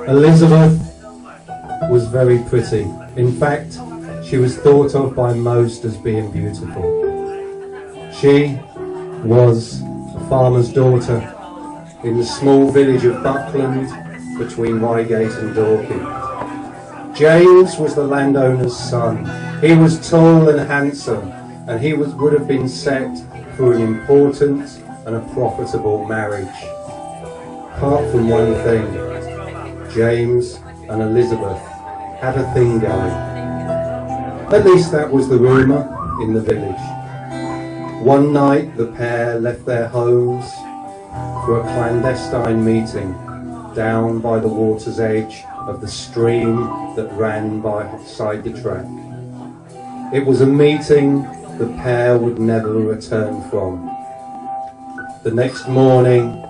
Elizabeth was very pretty. In fact, she was thought of by most as being beautiful. She was a farmer's daughter in the small village of Buckland between Reigate and Dorking. James was the landowner's son. He was tall and handsome, and he would have been set for an important and a profitable marriage. Apart from one thing, James and Elizabeth had a thing going. At least that was the rumour in the village. One night the pair left their homes for a clandestine meeting down by the water's edge of the stream that ran beside the track. It was a meeting the pair would never return from. The next morning,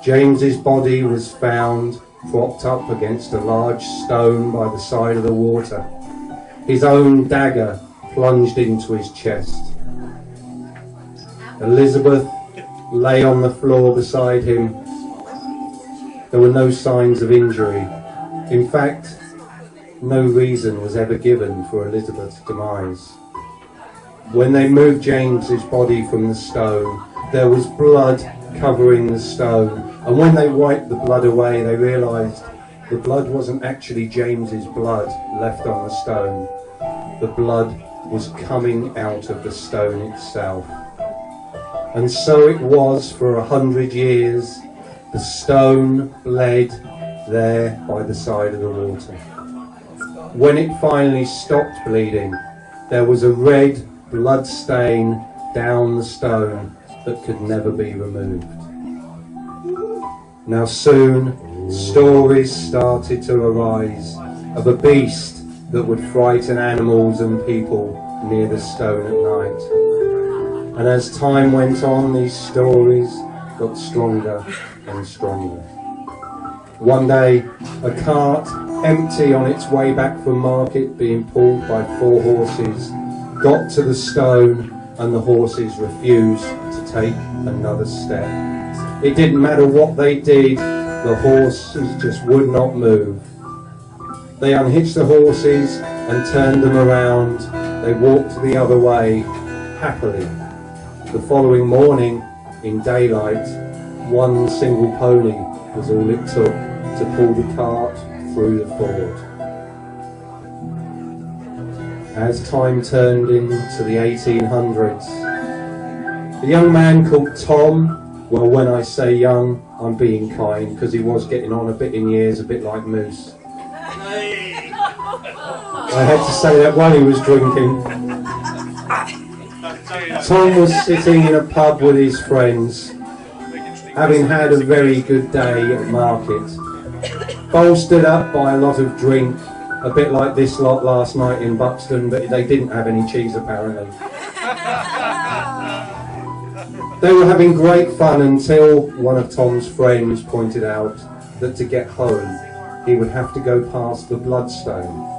James's body was found propped up against a large stone by the side of the water, his own dagger plunged into his chest. Elizabeth lay on the floor beside him. There were no signs of injury. In fact, no reason was ever given for Elizabeth's demise. When they moved James's body from the stone, there was blood covering the stone, and when they wiped the blood away, they realised the blood wasn't actually James's blood left on the stone. The blood was coming out of the stone itself. And so it was for 100 years. The stone bled there by the side of the water. When it finally stopped bleeding, there was a red blood stain down the stone that could never be removed. Now soon, stories started to arise of a beast that would frighten animals and people near the stone at night. And as time went on, these stories got stronger and stronger. One day, a cart, empty on its way back from market, being pulled by 4 horses, got to the stone, and the horses refused to take another step. It didn't matter what they did, the horses just would not move. They unhitched the horses and turned them around. They walked the other way, happily. The following morning, in daylight, one single pony was all it took to pull the cart through the ford. As time turned into the 1800s, a young man called Tom, well, when I say young, I'm being kind, because he was getting on a bit in years, a bit like Moose. I had to say that while he was drinking. Tom was sitting in a pub with his friends, having had a very good day at market, bolstered up by a lot of drink, a bit like this lot last night in Buxton, but they didn't have any cheese apparently. They were having great fun until one of Tom's friends pointed out that to get home he would have to go past the bloodstone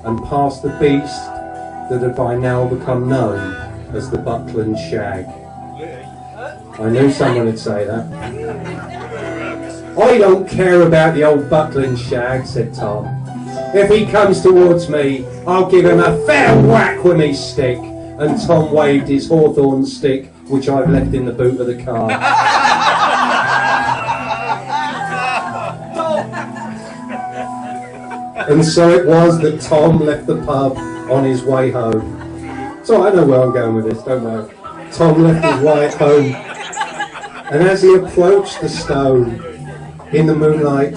and past the beast that had by now become known as the Buckland Shag. I knew someone would say that. I don't care about the old Buckland Shag, said Tom. If he comes towards me, I'll give him a fair whack with me stick. And Tom waved his hawthorn stick, which I've left in the boot of the car. And so it was that Tom left the pub on his way home. So I know where I'm going with this, don't worry. Tom left his way home, and as he approached the stone, in the moonlight,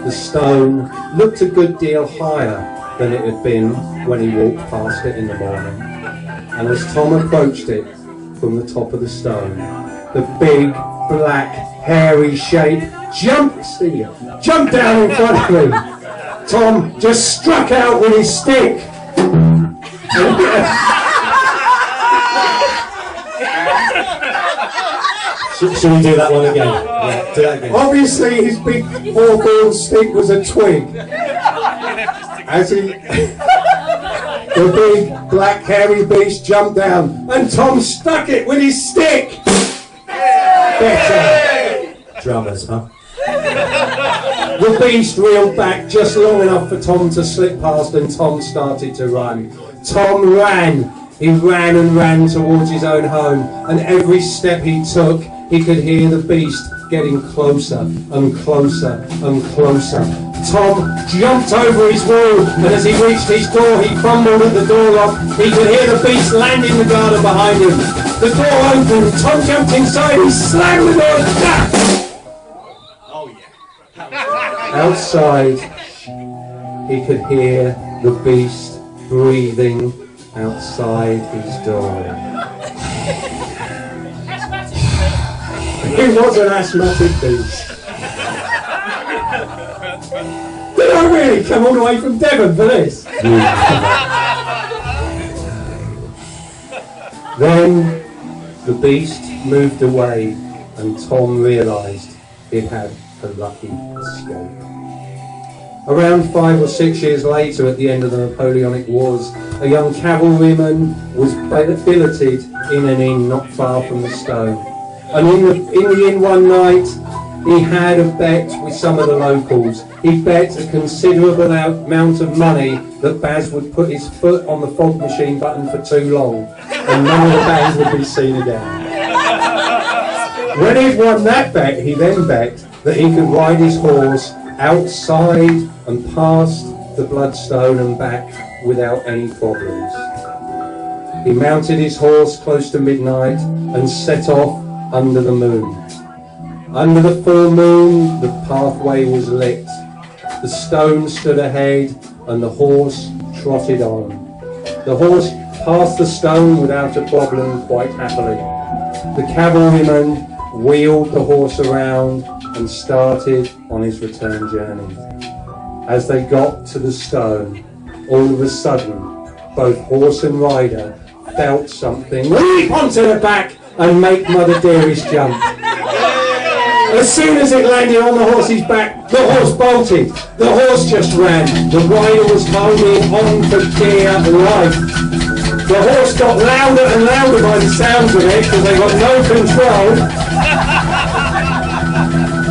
the stone looked a good deal higher than it had been when he walked past it in the morning. And as Tom approached it from the top of the stone, the big, black, hairy shape jumped down in front of him. Tom just struck out with his stick. Should we do that one again? Yeah, do that again. Obviously his big hawthorn stick was a twig. As he... the big, black, hairy beast jumped down, and Tom stuck it with his stick. Better. Drummers, huh? The beast reeled back just long enough for Tom to slip past, and Tom started to run. Tom ran. He ran and ran towards his own home, and every step he took, he could hear the beast getting closer and closer and closer. Tom jumped over his wall, and as he reached his door, he fumbled at the door lock. He could hear the beast land in the garden behind him. The door opened, Tom jumped inside, he slammed the door shut. Outside, he could hear the beast breathing outside his door. It was an asthmatic beast. Did I really come all the way from Devon for this? Then the beast moved away, and Tom realised he'd had a lucky escape. Around 5 or 6 years later, at the end of the Napoleonic Wars, a young cavalryman was billeted in an inn not far from the Stone. And in the inn one night, he had a bet with some of the locals. He bet a considerable amount of money that Baz would put his foot on the fog machine button for too long, and none of the bands would be seen again. When he'd won that bet, he then bet that he could ride his horse outside and past the Bloodstone and back without any problems. He mounted his horse close to midnight and set off under the moon. Under the full moon, the pathway was lit. The stone stood ahead and the horse trotted on. The horse passed the stone without a problem, quite happily. The cavalryman wheeled the horse around and started on his return journey. As they got to the stone, all of a sudden, both horse and rider felt something leap onto the back and make Mother Dearest jump. As soon as it landed on the horse's back, the horse bolted. The horse just ran. The rider was holding on for dear life. The horse got louder and louder by the sounds of it, because they got no control.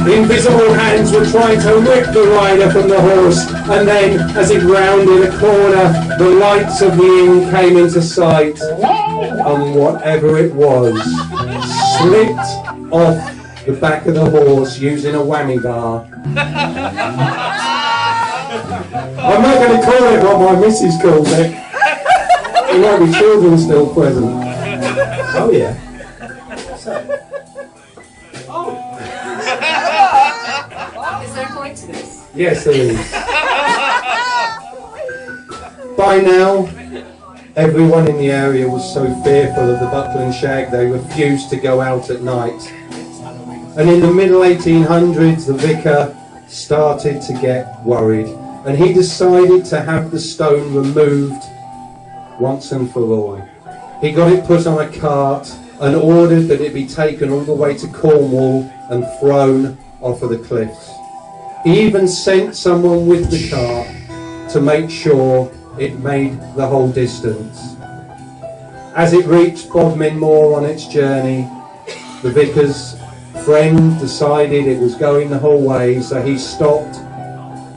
Invisible hands were trying to rip the rider from the horse, and then, as it rounded a corner, the lights of the inn came into sight, and whatever it was slipped off the back of the horse using a whammy bar. I'm not going to call it what my missus calls it. There might be children still present. Oh yeah. Is there a point to this? Yes, there is. By now, everyone in the area was so fearful of the Buckland Shag they refused to go out at night. And in the middle 1800s, the vicar started to get worried, and he decided to have the stone removed once and for all. He got it put on a cart and ordered that it be taken all the way to Cornwall and thrown off of the cliffs. He even sent someone with the cart to make sure it made the whole distance. As it reached Bodmin Moor on its journey, the vicar's friend decided it was going the whole way, so he stopped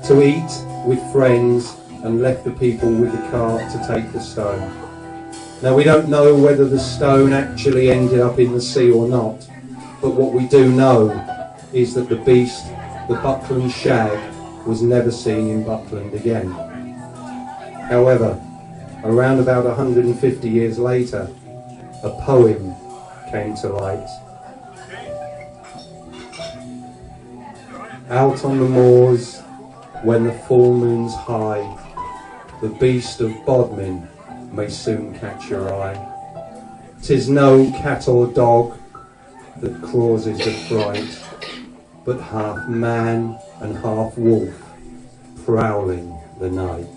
to eat with friends and left the people with the cart to take the stone. Now, we don't know whether the stone actually ended up in the sea or not, but what we do know is that the beast, the Buckland Shag, was never seen in Buckland again. However, around about 150 years later, a poem came to light. Out on the moors, when the full moon's high, the beast of Bodmin may soon catch your eye. 'Tis no cat or dog that causes the fright, but half man and half wolf prowling the night.